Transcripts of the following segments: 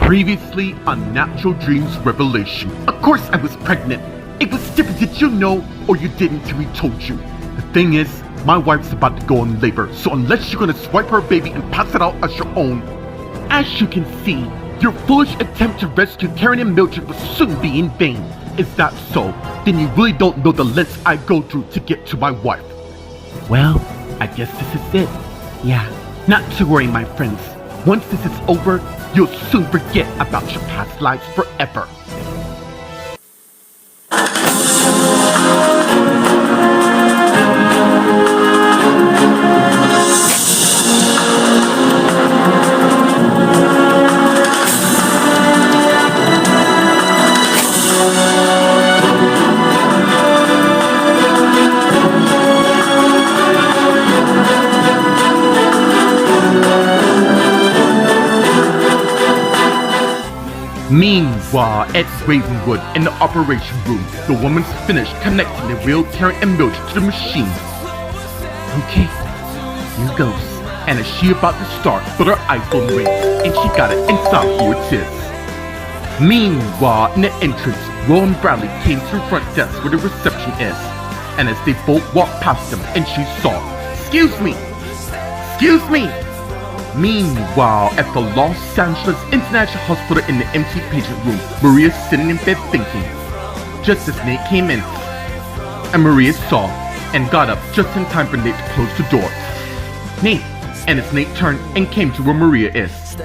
Previously on Natural Dreams Revelation. Of course I was pregnant. It was different. Did you know or you didn't till we told you? The thing is, my wife's about to go in labor, so unless you're gonna swipe her baby and pass it out as your own, as you can see, your foolish attempt to rescue Karen and Mildred will soon be in vain. Is that so? Then you really don't know the lengths I go through to get to my wife. Well, I guess this is it. Yeah, not to worry, my friends. Once this is over, you'll soon forget about your past lives forever. Meanwhile, at Ravenwood, in the operation room, the woman's finished connecting the real Karen and Mildred to the machine. Okay, here goes. And as she about to start, but her iPhone rings, and she got it, and saw who it is. Meanwhile, in the entrance, Will and Bradley came to the front desk where the reception is. And as they both walked past them, and she saw, "Excuse me! Excuse me!" Meanwhile, at the Los Angeles International Hospital in the empty patient room, Maria's sitting in bed thinking. Just as Nate came in, and Maria saw and got up just in time for Nate to close the door. Nate, and as Nate turned and came to where Maria is,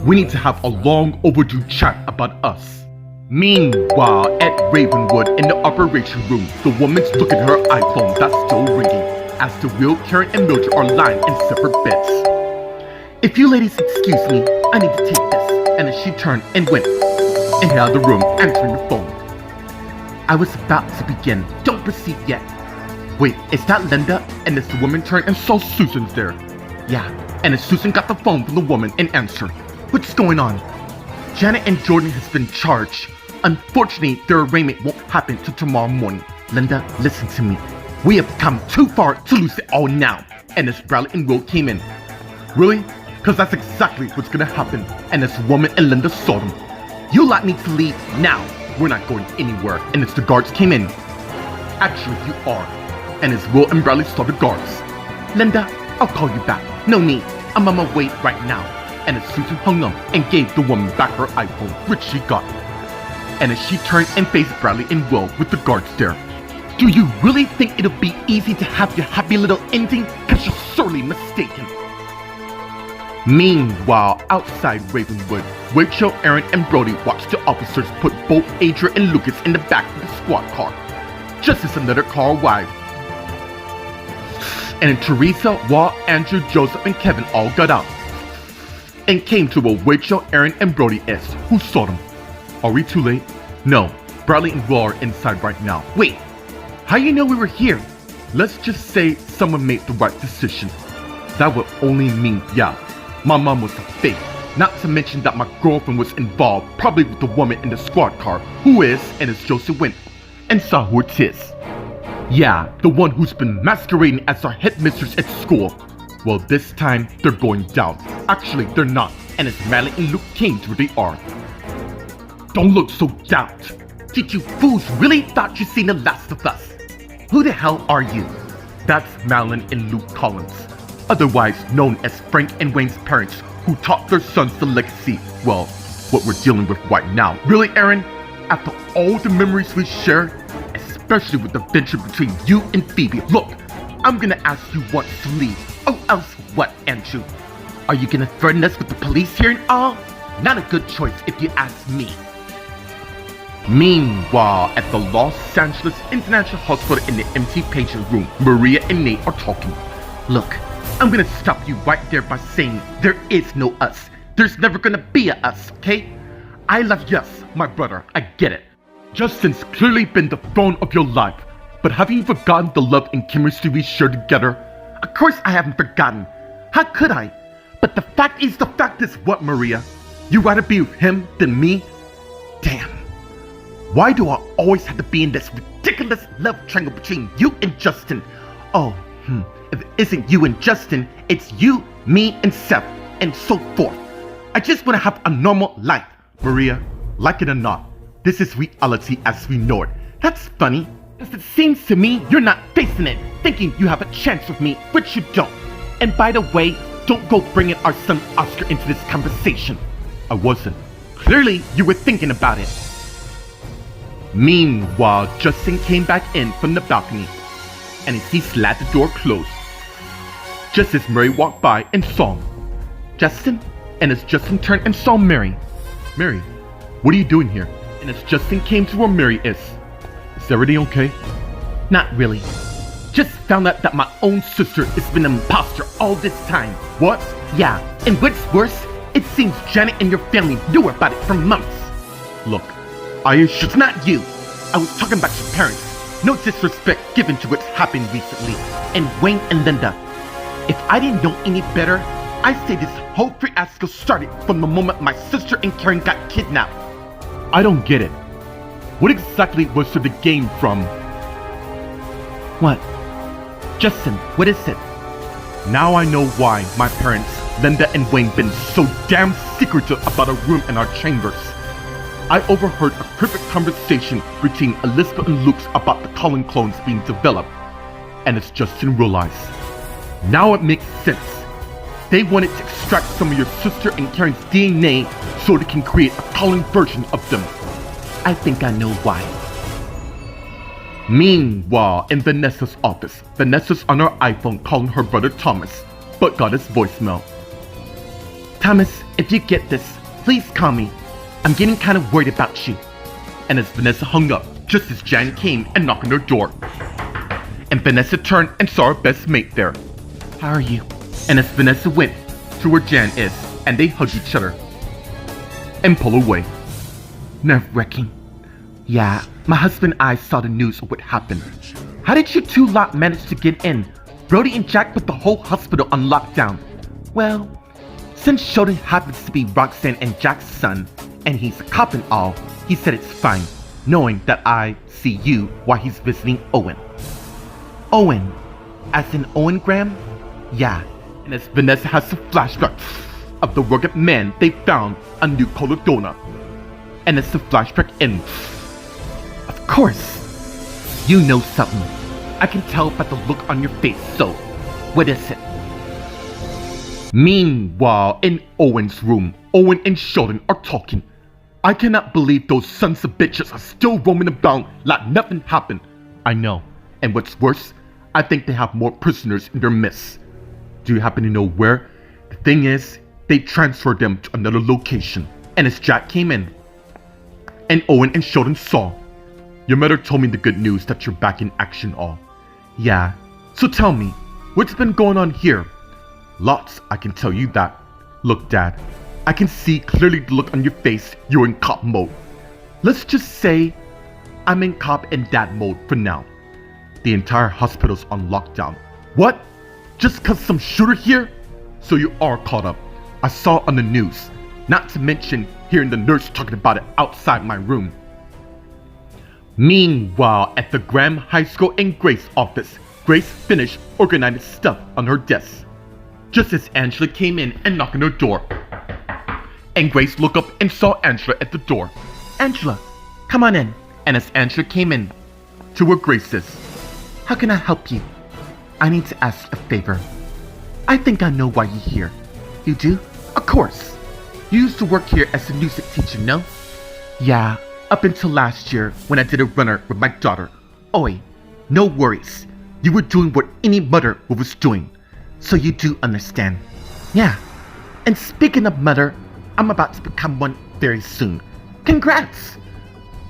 "We need to have a long overdue chat about us." Meanwhile, at Ravenwood in the operation room, the woman's looking at her iPhone that's still ringing, as the real Karen and Mildred are lying in separate beds. "If you ladies excuse me, I need to take this." And as she turned and went and out of the room, answering the phone. "I was about to begin. Don't proceed yet." "Wait, is that Linda?" And as the woman turned and saw Susan's there. "Yeah." And as Susan got the phone from the woman and answered, "What's going on?" "Janet and Jordan has been charged. Unfortunately, their arraignment won't happen till tomorrow morning." "Linda, listen to me. We have come too far to lose it all now." And as Bradley and Will came in. "Really? Because that's exactly what's gonna happen." And as woman and Linda saw them. "You lot need to leave now. We're not going anywhere." And as the guards came in. "Actually, you are." And as Will and Bradley saw the guards. "Linda, I'll call you back. No need. I'm on my way right now." And as Susan hung up and gave the woman back her iPhone, which she got. And as she turned and faced Bradley and Will with the guards there. "Do you really think it'll be easy to have your happy little ending? Because you're sorely mistaken." Meanwhile, outside Ravenwood, Rachel, Aaron, and Brody watched the officers put both Adria and Lucas in the back of the squad car, just as another car arrived. And Teresa, Walt, Andrew, Joseph, and Kevin all got out and came to where Rachel, Aaron, and Brody is, who saw them. "Are we too late?" "No, Bradley and Will are inside right now." "Wait, how you know we were here?" "Let's just say someone made the right decision." "That would only mean, yeah, my mom was a fake. Not to mention that my girlfriend was involved, probably with the woman in the squad car, who is," and as Joseph went and saw who it is. "Yeah, the one who's been masquerading as our headmistress at school." "Well, this time, they're going down. Actually, they're not." And as Madeline and Luke came to where they are. "Don't look so daft. Did you fools really thought you'd seen the last of us?" "Who the hell are you?" "That's Madeline and Luke Collins, otherwise known as Frank and Wayne's parents, who taught their sons the legacy, well, what we're dealing with right now." "Really, Aaron? After all the memories we shared, especially with the venture between you and Phoebe, look, I'm gonna ask you once to leave." "Oh, else what, Andrew? Are you gonna threaten us with the police here and all?" "Not a good choice if you ask me." Meanwhile, at the Los Angeles International Hospital in the empty patient room, Maria and Nate are talking. "Look, I'm gonna stop you right there by saying there is no us. There's never gonna be a us, okay? I love yes, my brother, I get it. Justin's clearly been the throne of your life, but have you forgotten the love and chemistry we share together?" "Of course I haven't forgotten. How could I? But the fact is what, Maria? You'd rather be with him than me? Damn. Why do I always have to be in this ridiculous love triangle between you and Justin? Oh, if it isn't you and Justin, it's you, me, and Seth, and so forth. I just want to have a normal life, Maria, like it or not, this is reality as we know it. That's funny, because it seems to me you're not facing it, thinking you have a chance with me, which you don't. And by the way, don't go bringing our son Oscar into this conversation. I wasn't. Clearly, you were thinking about it. Meanwhile, Justin came back in from the balcony, and as he slammed the door closed, just as Mary walked by and saw him. Justin? And as Justin turned and saw Mary. Mary, what are you doing here? And as Justin came to where Mary is everything okay? Not really. Just found out that my own sister has been an imposter all this time. What? Yeah, and what's worse, it seems Janet and your family knew about it for months. Look, it's not you. I was talking about your parents. No disrespect given to what's happened recently. And Wayne and Linda. If I didn't know any better, I'd say this whole fiasco started from the moment my sister and Karen got kidnapped. I don't get it. What exactly was the game from? What? Justin, what is it? Now I know why my parents, Linda and Wayne, been so damn secretive about a room in our chambers. I overheard a perfect conversation between Elizabeth and Luke about the Cullen clones being developed, and as Justin realized, now it makes sense. They wanted to extract some of your sister and Karen's DNA so they can create a Cullen version of them. I think I know why. Meanwhile, in Vanessa's office, Vanessa's on her iPhone calling her brother Thomas, but got his voicemail. Thomas, if you get this, please call me. I'm getting kind of worried about you. And as Vanessa hung up, just as Jan came and knocked on her door. And Vanessa turned and saw her best mate there. How are you? And as Vanessa went to where Jan is, and they hugged each other and pulled away. Nerve-wracking. Yeah, my husband and I saw the news of what happened. How did you two lot manage to get in? Brody and Jack put the whole hospital on lockdown. Well, since Sheldon happens to be Roxanne and Jack's son, and he's a cop and all, he said it's fine, knowing that I see you while he's visiting Owen. Owen? As in Owen Graham? Yeah, and as Vanessa has a flashback of the rugged man they found on New Caledona. And as the flashback ends, of course, you know something. I can tell by the look on your face, so what is it? Meanwhile, in Owen's room, Owen and Sheldon are talking. I cannot believe those sons of bitches are still roaming about like nothing happened. I know, and what's worse, I think they have more prisoners in their midst. Do you happen to know where? The thing is, they transferred them to another location. And as Jack came in, and Owen and Sheldon saw, your mother told me the good news that you're back in action all. Yeah, so tell me, what's been going on here? Lots, I can tell you that. Look, Dad, I can see clearly the look on your face you're in cop mode. Let's just say I'm in cop and dad mode for now. The entire hospital's on lockdown. What? Just cause some shooter here? So you are caught up. I saw on the news. Not to mention hearing the nurse talking about it outside my room. Meanwhile, at the Graham High School in Grace's office, Grace finished organizing stuff on her desk. Just as Angela came in and knocked on her door. And Grace looked up and saw Angela at the door. Angela, come on in. And as Angela came in to where Grace is, how can I help you? I need to ask a favor. I think I know why you're here. You do? Of course. You used to work here as a music teacher, no? Yeah, up until last year when I did a runner with my daughter. Oi, no worries. You were doing what any mother was doing. So you do understand. Yeah. And speaking of mother, I'm about to become one very soon. Congrats!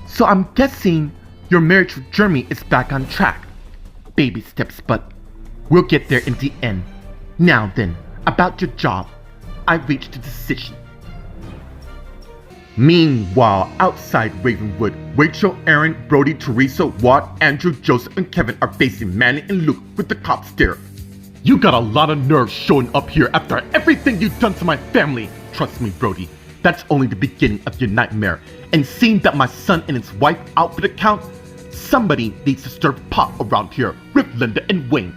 So I'm guessing your marriage with Jeremy is back on track. Baby steps, but we'll get there in the end. Now then, about your job. I've reached a decision. Meanwhile, outside Ravenwood, Rachel, Aaron, Brody, Teresa, Watt, Andrew, Joseph, and Kevin are facing Manny and Luke with the cops there. You got a lot of nerve showing up here after everything you've done to my family. Trust me, Brody, that's only the beginning of your nightmare. And seeing that my son and his wife out for the count, somebody needs to stir pot around here with Linda and Wayne.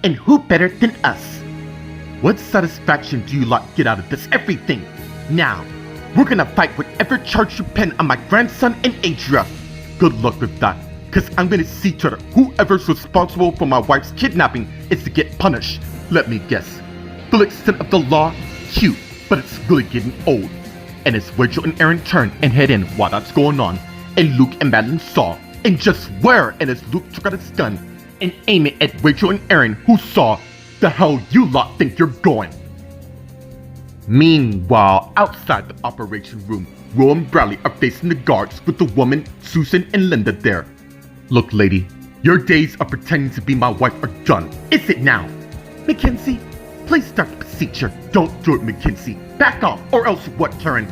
And who better than us? What satisfaction do you lot get out of this everything? Now, we're gonna fight whatever charge you pen on my grandson and Adria. Good luck with that, cause I'm gonna see to it whoever's responsible for my wife's kidnapping is to get punished. Let me guess. Full extent of the law? Cute, but it's really getting old. And as Rachel and Aaron turn and head in while that's going on, and Luke and Madeline saw, and just where, and as Luke took out his gun and aimed it at Rachel and Aaron, who saw, the hell you lot think you're going? Meanwhile, outside the operation room, Will and Bradley are facing the guards with the woman, Susan and Linda there. Look, lady, your days of pretending to be my wife are done. Is it now? Mackenzie, please start the procedure. Don't do it, Mackenzie. Back off, or else what, Karen?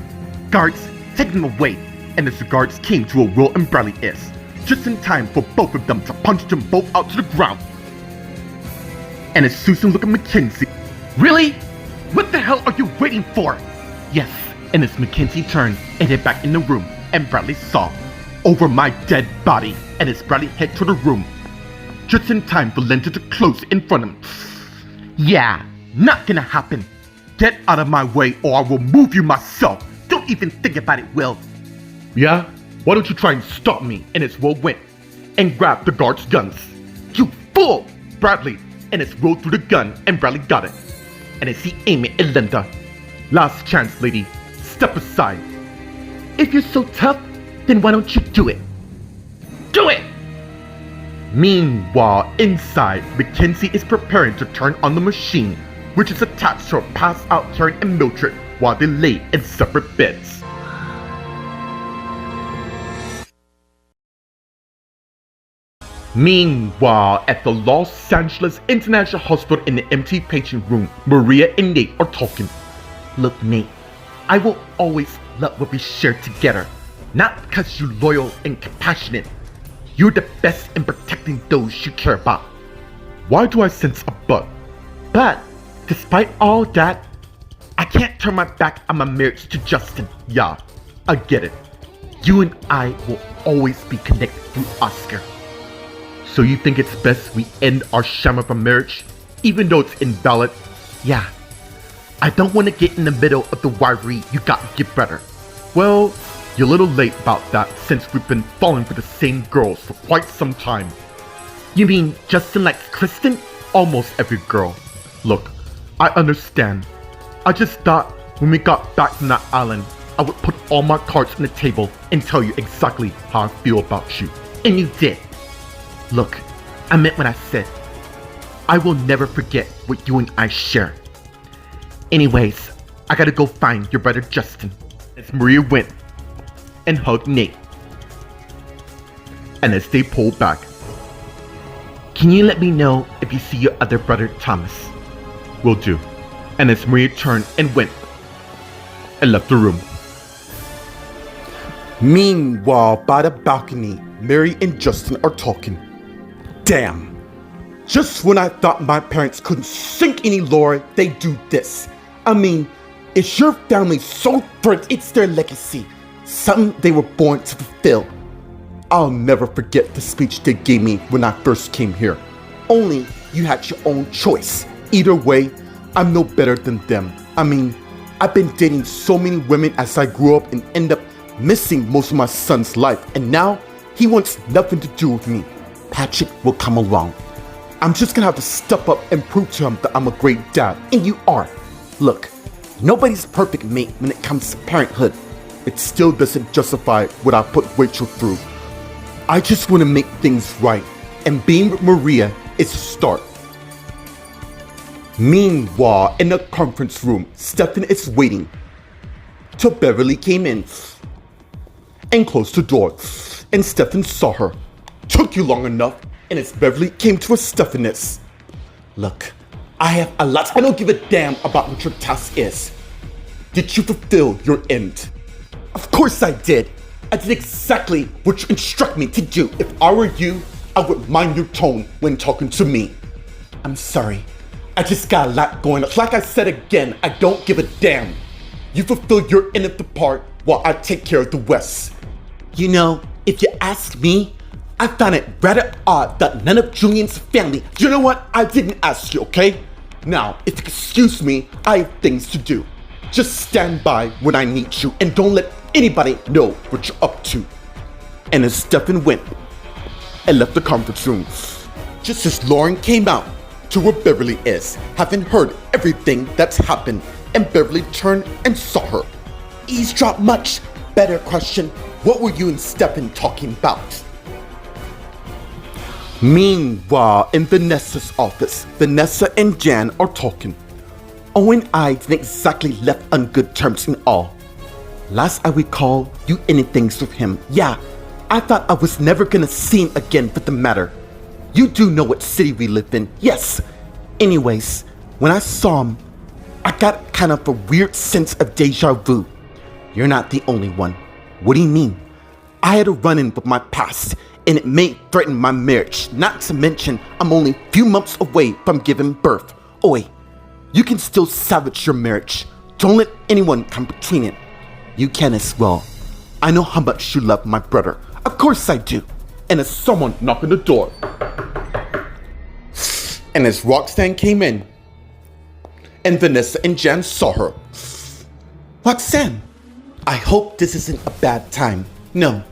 Guards, take them away. And as the guards came to where Will and Bradley is, just in time for both of them to punch them both out to the ground. And as Susan looked at Mackenzie, really? What the hell are you waiting for? Yes, and as Mackenzie turned and head back in the room, and Bradley saw, over my dead body, and as Bradley head to the room, just in time for Linda to close in front of him. Yeah, not gonna happen. Get out of my way or I will move you myself. Don't even think about it, Will. Yeah? Why don't you try and stop me? And as Will went and grabbed the guard's guns. You fool! Bradley, and as Will threw the gun and Bradley got it. And as he aimed it at Linda. Last chance, lady. Step aside. If you're so tough, then why don't you do it? Do it! Meanwhile, inside, Mackenzie is preparing to turn on the machine, which is attached to her passed out Karen and Mildred while they lay in separate beds. Meanwhile, at the Los Angeles International Hospital in the empty patient room, Maria and Nate are talking. Look, Nate, I will always love what we share together. Not because you're loyal and compassionate. You're the best in protecting those you care about. Why do I sense a but? But, despite all that, I can't turn my back on my marriage to Justin. Yeah, I get it. You and I will always be connected through Oscar. So you think it's best we end our sham of a marriage, even though it's invalid? Yeah. I don't want to get in the middle of the rivalry you got to get better. Well, you're a little late about that since we've been falling for the same girls for quite some time. You mean Justin likes Kristen? Almost every girl. Look, I understand. I just thought when we got back from that island, I would put all my cards on the table and tell you exactly how I feel about you. And you did. Look, I meant what I said. I will never forget what you and I share. Anyways, I gotta go find your brother Justin. As Maria went and hugged Nate. And as they pulled back, can you let me know if you see your other brother Thomas? Will do. And as Maria turned and went and left the room. Meanwhile, by the balcony, Mary and Justin are talking. Damn. Just when I thought my parents couldn't sink any lower, they do this. I mean, is your family so burnt it's their legacy? Something they were born to fulfill. I'll never forget the speech they gave me when I first came here. Only you had your own choice. Either way, I'm no better than them. I mean, I've been dating so many women as I grew up and end up missing most of my son's life. And now, he wants nothing to do with me. Patrick will come along. I'm just gonna have to step up and prove to him that I'm a great dad. And you are. Look, nobody's perfect, mate, when it comes to parenthood. It still doesn't justify what I put Rachel through. I just want to make things right, and being with Maria is a start. Meanwhile, in the conference room, Stefan is waiting till Beverly came in and closed the door, and Stefan saw her. Took you long enough, and as Beverly came to a Stefaness. Look, I have a lot. I don't give a damn about what your task is. Did you fulfill your end? Of course I did. I did exactly what you instruct me to do. If I were you, I would mind your tone when talking to me. I'm sorry. I just got a lot going on. Like I said again, I don't give a damn. You fulfill your end of the part while I take care of the rest. You know, if you ask me, I found it rather odd that none of Julian's family. You know what? I didn't ask you, okay? Now, if you excuse me, I have things to do. Just stand by when I need you and don't let anybody know what you're up to. And as Stefan went and left the conference room, just as Lauren came out to where Beverly is, having heard everything that's happened, and Beverly turned and saw her. Eavesdrop much? Better question, what were you and Stefan talking about? Meanwhile, in Vanessa's office, Vanessa and Jan are talking. Owen and I didn't exactly left on good terms in all. Last I recall, you ended things with him. Yeah, I thought I was never gonna see him again for the matter. You do know what city we live in, yes. Anyways, when I saw him, I got kind of a weird sense of deja vu. You're not the only one. What do you mean? I had a run-in with my past, and it may threaten my marriage, not to mention I'm only a few months away from giving birth. Oi, you can still salvage your marriage. Don't let anyone come between it. You can as well. I know how much you love my brother. Of course I do. And as someone knocked on the door, and as Roxanne came in, and Vanessa and Jan saw her. Roxanne, I hope this isn't a bad time. No,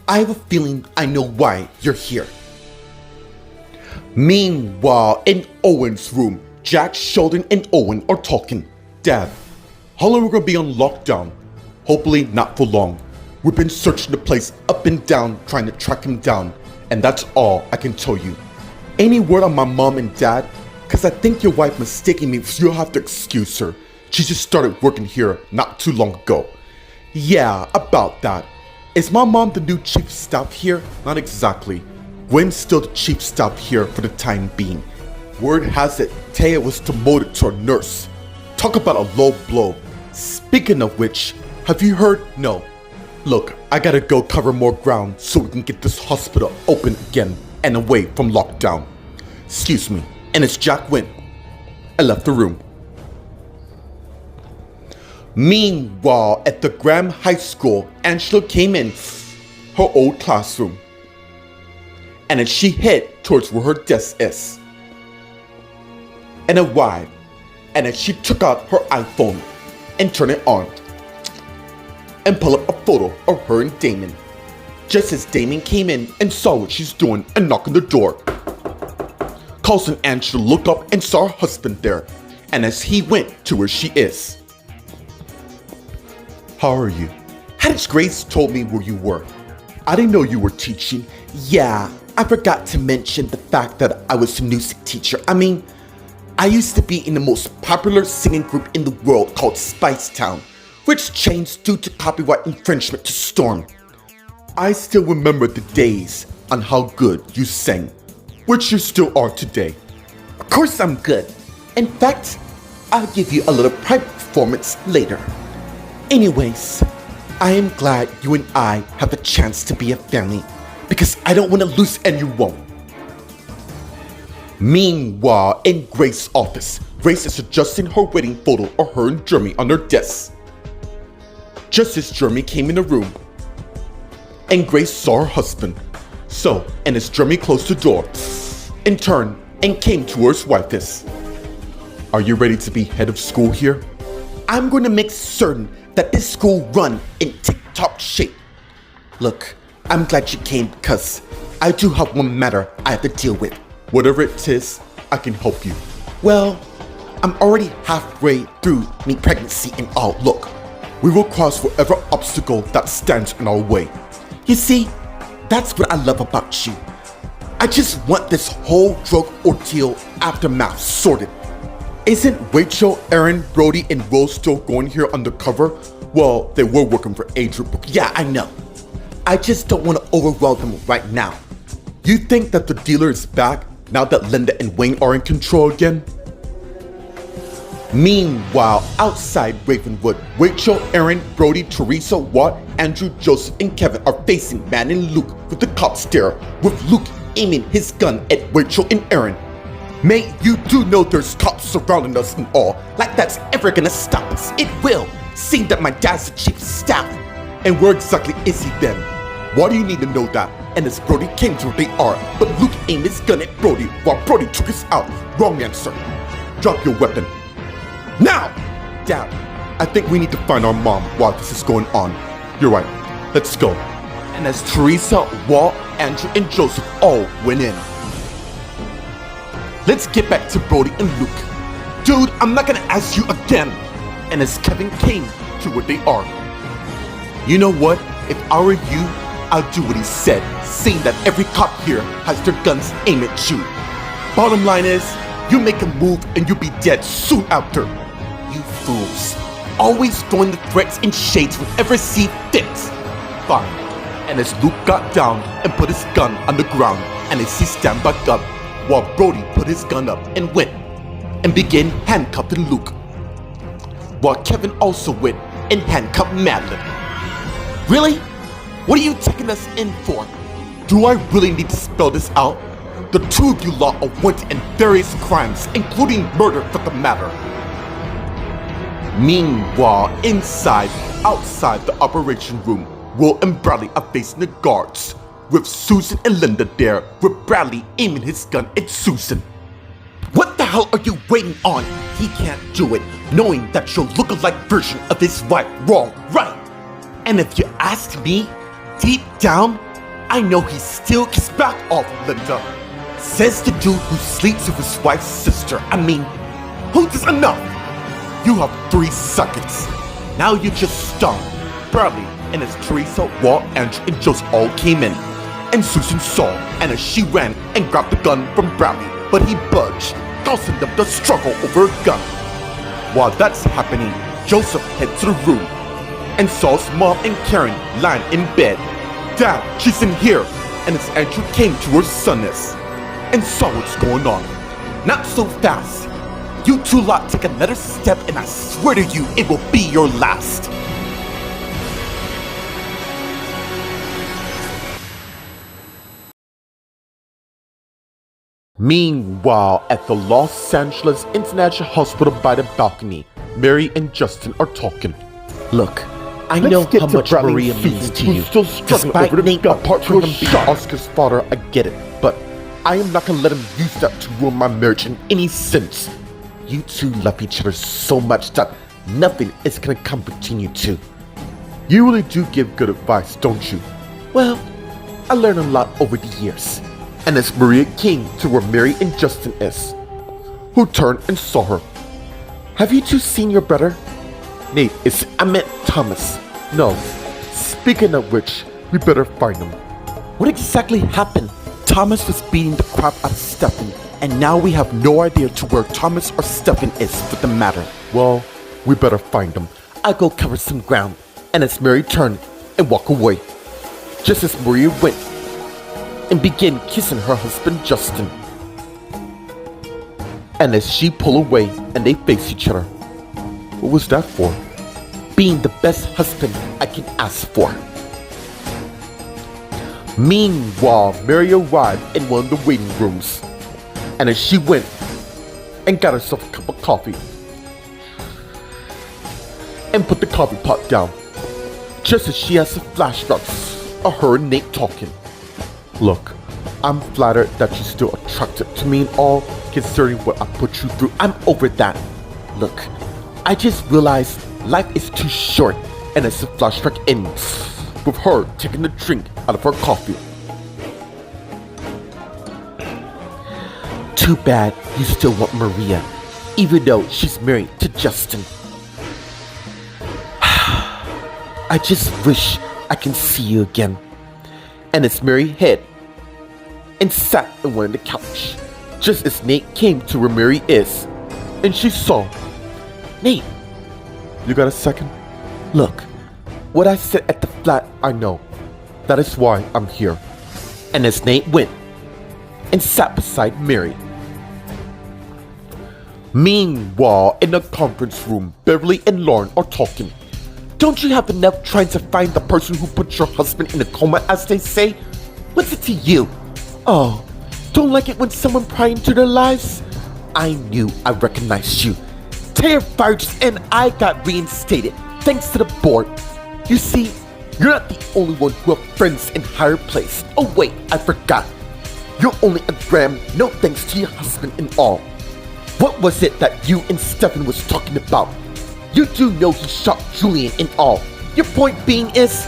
I have a feeling I know why you're here. Meanwhile, in Owen's room, Jack, Sheldon, and Owen are talking. Dad, how long are we gonna be on lockdown? Hopefully not for long. We've been searching the place up and down trying to track him down, and that's all I can tell you. Any word on my mom and dad? Cause I think your wife mistaken me, so you'll have to excuse her. She just started working here not too long ago. Yeah, about that. Is my mom the new chief staff here? Not exactly. Gwen's still the chief staff here for the time being. Word has it, Taya was demoted to a nurse. Talk about a low blow. Speaking of which, have you heard? No. Look, I gotta go cover more ground so we can get this hospital open again and away from lockdown. Excuse me. And as Jack went, I left the room. Meanwhile, at the Graham High School, Angela came in her old classroom. And as she head towards where her desk is, and arrived, and as she took out her iPhone and turned it on, and pulled up a photo of her and Damon. Just as Damon came in and saw what she's doing and knocked on the door, Cousin Angela looked up and saw her husband there, and as he went to where she is. How are you? Hadn't Grace told me where you were? I didn't know you were teaching. Yeah, I forgot to mention the fact that I was a music teacher. I mean, I used to be in the most popular singing group in the world called Spice Town, which changed due to copyright infringement to Storm. I still remember the days on how good you sang, which you still are today. Of course I'm good. In fact, I'll give you a little private performance later. Anyways, I am glad you and I have a chance to be a family because I don't want to lose anyone. Meanwhile, in Grace's office, Grace is adjusting her wedding photo of her and Jeremy on her desk. Just as Jeremy came in the room, and Grace saw her husband. So, and as Jeremy closed the door, and turned and came to where his wife is. Are you ready to be head of school here? I'm going to make certain that this school run in tip-top shape. Look, I'm glad you came because I do have one matter I have to deal with. Whatever it is, I can help you. Well, I'm already halfway through my pregnancy and all. Look, we will cross whatever obstacle that stands in our way. You see, that's what I love about you. I just want this whole drug ordeal aftermath sorted. Isn't Rachel, Aaron, Brody, and Rose still going here undercover? Well, they were working for Adrian. Yeah, I know. I just don't want to overwhelm them right now. You think that the dealer is back now that Linda and Wayne are in control again? Meanwhile, outside Ravenwood, Rachel, Aaron, Brody, Teresa, Watt, Andrew, Joseph, and Kevin are facing Matt and Luke with the cops there, with Luke aiming his gun at Rachel and Aaron. Mate, you do know there's cops surrounding us and all, like that's ever gonna stop us. It will, seeing that my dad's the chief of staff. And where exactly is he then? Why do you need to know that? And as Brody came to where they are, but Luke aimed his gun at Brody while Brody took us out. Wrong answer. Drop your weapon. Now! Dad, I think we need to find our mom while this is going on. You're right. Let's go. And as Teresa, Walt, Andrew, and Joseph all went in. Let's get back to Brody and Luke. Dude, I'm not gonna ask you again. And as Kevin came to where they are. You know what? If I were you, I'll do what he said, saying that every cop here has their guns aimed at you. Bottom line is, you make a move and you'll be dead soon after. You fools. Always throwing the threats and shades whenever see fit. Fine. And as Luke got down and put his gun on the ground, and as he stand back up, while Brody put his gun up and went and began handcuffing Luke, while Kevin also went and handcuffed Madeline. Really? What are you taking us in for? Do I really need to spell this out? The two of you lot are wanted in various crimes, including murder for the matter. Meanwhile, outside the operation room, Will and Bradley are facing the guards, with Susan and Linda there, with Bradley aiming his gun at Susan. What the hell are you waiting on? He can't do it, knowing that your look-alike version of his wife wrong, right? And if you ask me, deep down, I know he still gets back off Linda. Says the dude who sleeps with his wife's sister. I mean, who does enough? You have 3 seconds. Now you just stung. Bradley and as Teresa, Walt, Andrew, and Joseph all came in. And Susan saw, and as she ran and grabbed the gun from Bradley, but he budged, causing them to struggle over a gun. While that's happening, Joseph heads to the room and saw his mom and Karen lying in bed. Dad, she's in here. And as Andrew came to her son-ness and saw what's going on. Not so fast. You two lot take another step and I swear to you it will be your last. Meanwhile, at the Los Angeles International Hospital by the balcony, Mary and Justin are talking. Look, I know how much Maria means to you. Despite Nate apart from him being Oscar's father, I get it, but I am not gonna let him use that to ruin my marriage in any sense. You two love each other so much that nothing is gonna come between you two. You really do give good advice, don't you? Well, I learned a lot over the years. And as Maria came to where Mary and Justin is, who turned and saw her. Have you two seen your brother? Nate, I meant Thomas. No. Speaking of which, we better find him. What exactly happened? Thomas was beating the crap out of Stefan, and now we have no idea to where Thomas or Stefan is for the matter. Well, we better find him. I'll go cover some ground. And as Mary turned and walked away, just as Maria went and began kissing her husband Justin. And as she pulled away and they faced each other. What was that for? Being the best husband I can ask for. Meanwhile, Mary arrived in one of the waiting rooms. And as she went and got herself a cup of coffee and put the coffee pot down, just as she has the flashbacks of her and Nate talking. Look, I'm flattered that you're still attracted to me and all, considering what I put you through. I'm over that. Look, I just realized life is too short, and as the flashback ends with her taking a drink out of her coffee. Too bad you still want Maria, even though she's married to Justin. I just wish I can see you again. And as Mary hid and sat on one of the couch, just as Nate came to where Mary is, and she saw. Nate, you got a second? Look, what I said at the flat, I know. That is why I'm here. And as Nate went and sat beside Mary. Meanwhile, in the conference room, Beverly and Lauren are talking. Don't you have enough trying to find the person who put your husband in a coma, as they say? What's it to you? Oh, don't like it when someone pry into their lives? I knew I recognized you. Taya fired you and I got reinstated, thanks to the board. You see, you're not the only one who have friends in higher place. Oh wait, I forgot. You're only a gram, no thanks to your husband and all. What was it that you and Stefan was talking about? You do know he shot Julian and all. Your point being is,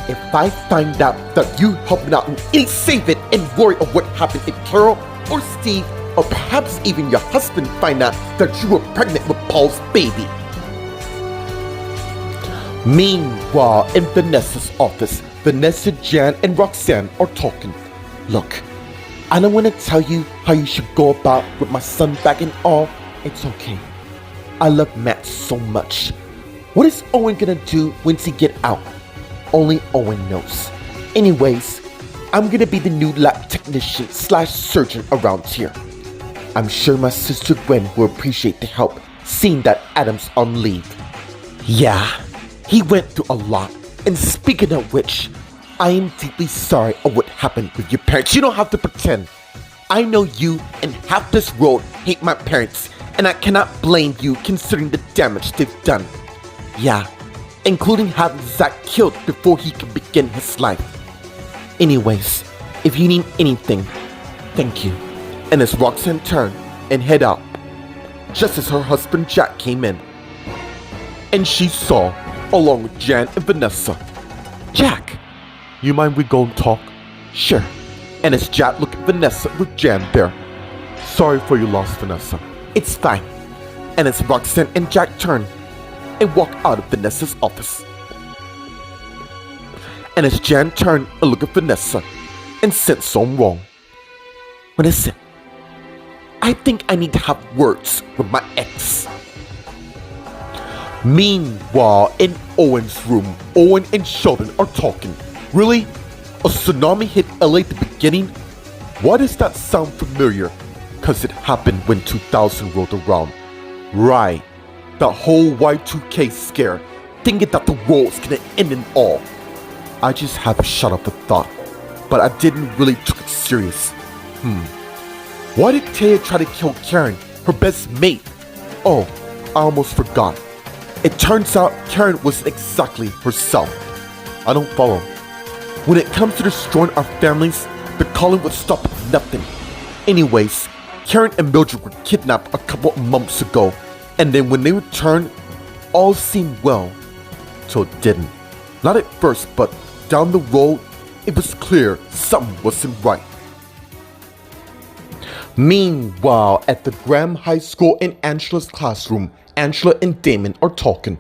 if I find out that you helped out in any save it and worry of what happened if Carol or Steve or perhaps even your husband find out that you were pregnant with Paul's baby. Meanwhile, in Vanessa's office, Vanessa, Jan, and Roxanne are talking. Look, I don't want to tell you how you should go about with my son back and all. It's okay. I love Matt so much. What is Owen gonna do once he get out? Only Owen knows. Anyways, I'm gonna be the new lab technician / surgeon around here. I'm sure my sister Gwen will appreciate the help, seeing that Adam's on leave. Yeah, he went through a lot. And speaking of which, I am deeply sorry of what happened with your parents. You don't have to pretend. I know you and half this world hate my parents, and I cannot blame you considering the damage they've done. Yeah, including having Zach killed before he could begin his life. Anyways, if you need anything, thank you. And as Roxanne turned and head out, just as her husband Jack came in, and she saw, along with Jan and Vanessa, Jack, you mind we go and talk? Sure. And as Jack looked at Vanessa with Jan there, sorry for your loss, Vanessa. It's fine. And as Roxanne and Jack turned and walked out of Vanessa's office, and as Jan turned and looked at Vanessa and said something wrong, Vanessa, I think I need to have words with my ex. Meanwhile, in Owen's room, Owen and Sheldon are talking. Really? A tsunami hit LA at the beginning? Why does that sound familiar? Cause it happened when 2000 rolled around. Right. That whole Y2K scare, thinking that the world's gonna end and all. I just had to shut up the thought, but I didn't really take it serious. Why did Taya try to kill Karen, her best mate? Oh, I almost forgot. It turns out Karen wasn't exactly herself. I don't follow. When it comes to destroying our families, the calling would stop at nothing. Anyways, Karen and Mildred were kidnapped a couple of months ago, and then when they returned, all seemed well, till it didn't. Not at first, but down the road, it was clear something wasn't right. Meanwhile, at the Graham High School in Angela's classroom, Angela and Damon are talking.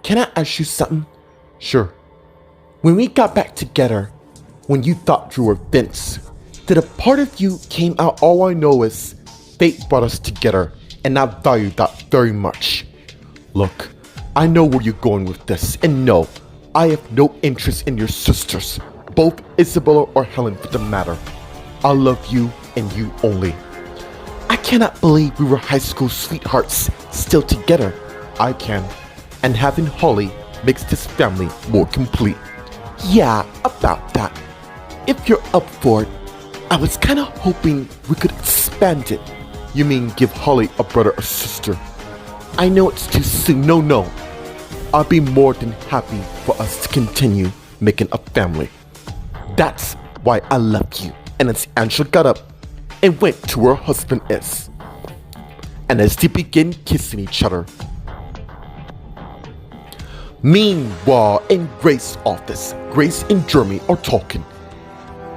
Can I ask you something? Sure. When we got back together, when you thought you were Vince, did a part of you came out? All I know is fate brought us together, and I value that very much. Look, I know where you're going with this, and no, I have no interest in your sisters, both Isabella or Helen for the matter. I love you and you only. I cannot believe we were high school sweethearts, still together. I can, and having Holly makes this family more complete. Yeah, about that. If you're up for it, I was kinda hoping we could expand it. You mean give Holly a brother or sister? I know it's too soon, no. I'll be more than happy for us to continue making a family. That's why I love you. And as Angela got up and went to where her husband is, and as they began kissing each other. Meanwhile, in Grace's office, Grace and Jeremy are talking.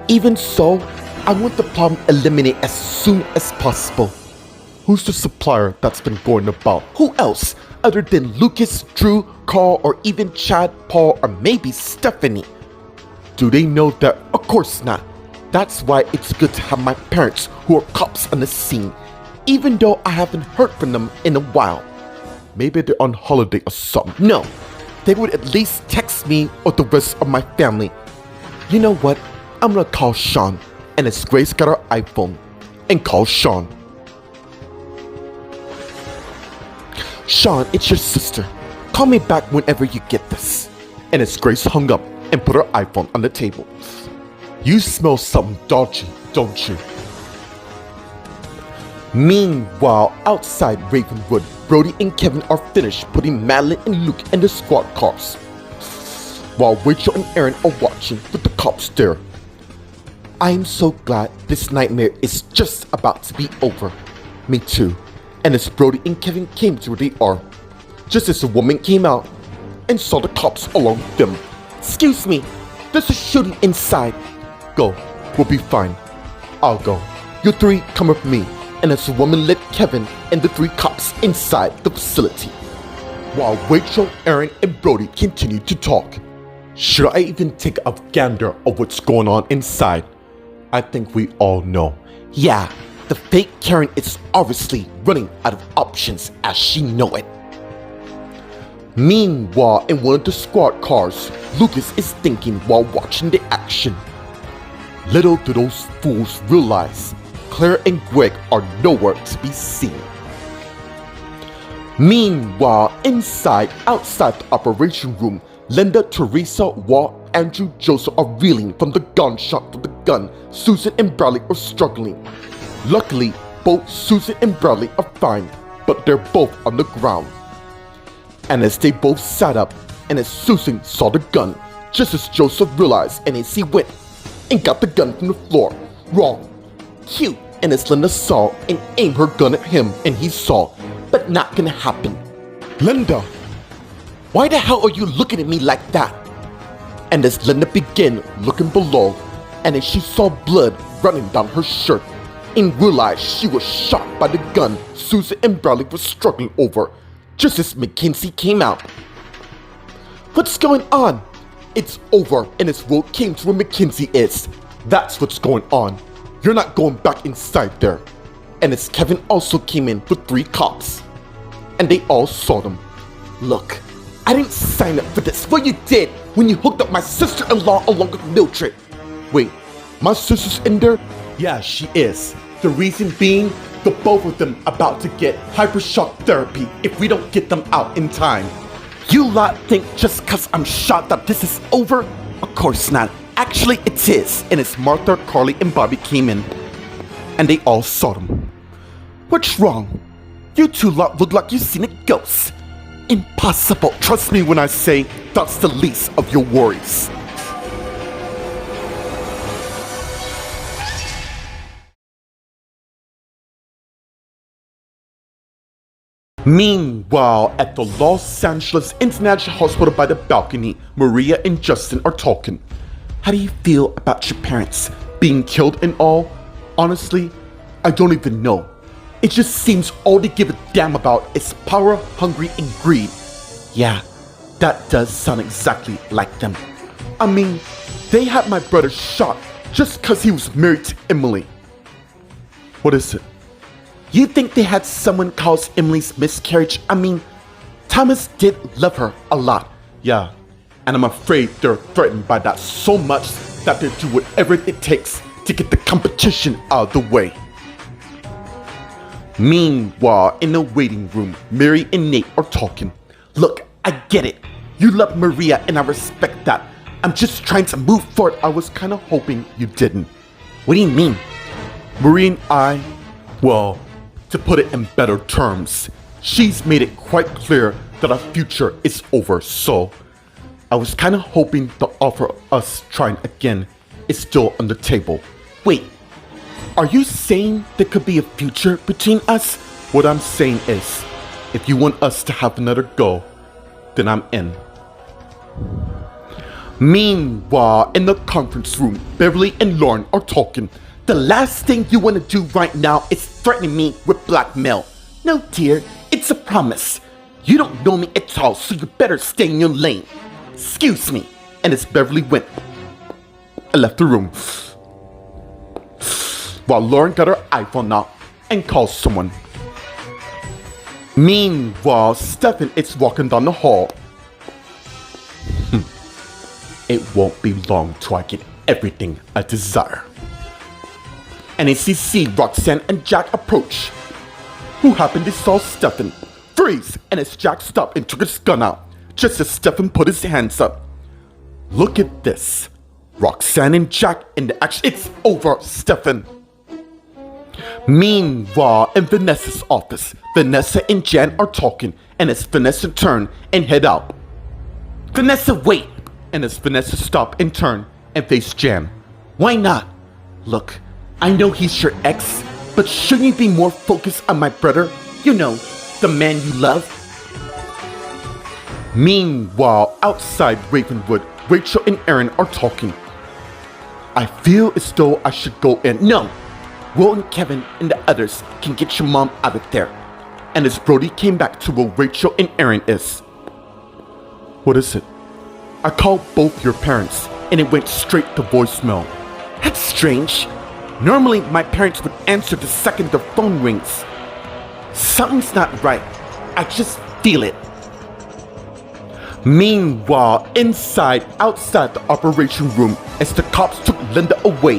Even so, I want the problem eliminated as soon as possible. Who's the supplier that's been going about? Who else other than Lucas, Drew, Carl, or even Chad, Paul, or maybe Stephanie? Do they know that? Of course not. That's why it's good to have my parents who are cops on the scene, even though I haven't heard from them in a while. Maybe they're on holiday or something. No, they would at least text me or the rest of my family. You know what? I'm gonna call Sean. And as Grace got her iPhone and called Sean. Sean, it's your sister. Call me back whenever you get this. And as Grace hung up and put her iPhone on the table. You smell something dodgy, don't you? Meanwhile, outside Ravenwood, Brody and Kevin are finished putting Madeline and Luke in the squad cars, while Rachel and Aaron are watching with the cops there. I am so glad this nightmare is just about to be over. Me too. And as Brody and Kevin came to where they are, just as the woman came out and saw the cops along with them. "Excuse me, there's a shooting inside." "Go, we'll be fine." "I'll go. You three come with me." And as the woman led Kevin and the three cops inside the facility, while Rachel, Aaron, and Brody continued to talk. Should I even take a gander of what's going on inside? I think we all know. Yeah, the fake Karen is obviously running out of options as she know it. Meanwhile, in one of the squad cars, Lucas is thinking while watching the action. Little do those fools realize Claire and Greg are nowhere to be seen. Meanwhile, outside the operation room, Linda, Teresa, Walt, Andrew, Joseph are reeling from the gunshot from the gun. Susan and Bradley are struggling. Luckily, both Susan and Bradley are fine, but they're both on the ground. And as they both sat up, and as Susan saw the gun, just as Joseph realized, and as he went and got the gun from the floor. Wrong. Cute. And as Linda saw and aimed her gun at him, and he saw, but not gonna happen. "Linda, why the hell are you looking at me like that?" And as Linda began looking below, and as she saw blood running down her shirt, and realized she was shot by the gun Susan and Bradley were struggling over, just as Mackenzie came out. "What's going on?" "It's over, and as Will came to where Mackenzie is. That's what's going on. You're not going back inside there." And as Kevin also came in with three cops, and they all saw them. "Look, I didn't sign up for this." "Well, you did when you hooked up my sister-in-law along with Mildred." "Wait, my sister's in there?" Yeah, she is. The reason being, the both of them about to get hypershock therapy if we don't get them out in time. You lot think just cause I'm shot that this is over? Of course not. Actually, it is. And as Martha, Carly, and Bobby came in, and they all saw them. "What's wrong? You two lot look like you've seen a ghost." "Impossible. Trust me when I say that's the least of your worries." Meanwhile, at the Los Angeles International Hospital by the balcony, Maria and Justin are talking. How do you feel about your parents? Being killed and all? Honestly, I don't even know. It just seems all they give a damn about is power, hungry, and greed. Yeah, that does sound exactly like them. I mean, they had my brother shot just cause he was married to Emily. What is it? You think they had someone cause Emily's miscarriage? I mean, Thomas did love her a lot. Yeah, and I'm afraid they're threatened by that so much that they'll do whatever it takes to get the competition out of the way. Meanwhile, in the waiting room, Mary and Nate are talking. Look, I get it. You love Maria and I respect that. I'm just trying to move forward. I was kind of hoping you didn't. What do you mean? Marie and I, well, to put it in better terms, she's made it quite clear that our future is over, so I was kind of hoping the offer of us trying again is still on the table. Wait, are you saying there could be a future between us? What I'm saying is, if you want us to have another go, then I'm in. Meanwhile, in the conference room, Beverly and Lauren are talking. The last thing you want to do right now is threaten me with blackmail. No, dear, it's a promise. You don't know me at all, so you better stay in your lane. Excuse me. And as Beverly went, I left the room, while Lauren got her iPhone out and called someone. Meanwhile, Stefan is walking down the hall. It won't be long till I get everything I desire. And as he see Roxanne and Jack approach, who happened to saw Stefan freeze, and as Jack stopped and took his gun out, just as Stefan put his hands up. Look at this. Roxanne and Jack in the action. It's over, Stefan. Meanwhile, in Vanessa's office, Vanessa and Jan are talking, and as Vanessa turned and head out. Vanessa, wait! And as Vanessa stopped and turned and faced Jan. Why not? Look, I know he's your ex, but shouldn't you be more focused on my brother? You know, the man you love. Meanwhile, outside Ravenwood, Rachel and Aaron are talking. I feel as though I should go in. No! Will and Kevin and the others can get your mom out of there. And as Brody came back to where Rachel and Aaron is. What is it? I called both your parents and it went straight to voicemail. That's strange. Normally my parents would answer the second the phone rings. Something's not right. I just feel it. Meanwhile, outside the operation room, as the cops took Linda away,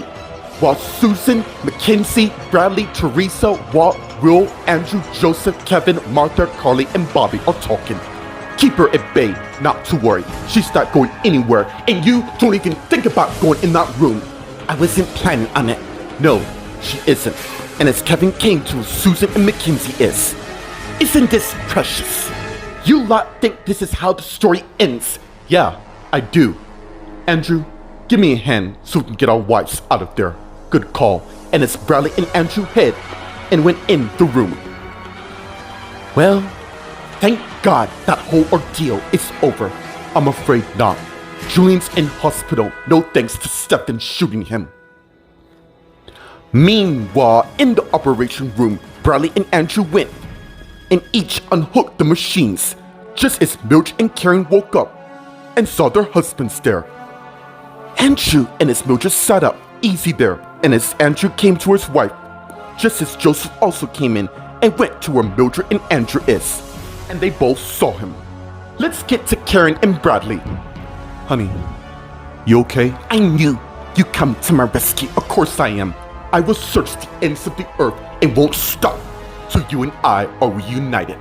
while Susan, Mackenzie, Bradley, Teresa, Walt, Will, Andrew, Joseph, Kevin, Martha, Carly, and Bobby are talking. Keep her at bay, not to worry. She's not going anywhere, and you don't even think about going in that room. I wasn't planning on it. No, she isn't. And as Kevin came to, Susan and Mackenzie is. Isn't this precious? You lot think this is how the story ends. Yeah, I do. Andrew, give me a hand so we can get our wives out of there. Good call. And as Bradley and Andrew hid and went in the room. Well, thank God that whole ordeal is over. I'm afraid not. Julian's in hospital, no thanks to Stefan shooting him. Meanwhile, in the operation room, Bradley and Andrew went and each unhooked the machines, just as Mildred and Karen woke up and saw their husbands there. Andrew and his Mildred sat up, easy there, and as Andrew came to his wife, just as Joseph also came in and went to where Mildred and Andrew is, and they both saw him. Let's get to Karen and Bradley. Honey, you okay? I knew you'd come to my rescue. Of course I am. I will search the ends of the earth and won't stop till you and I are reunited.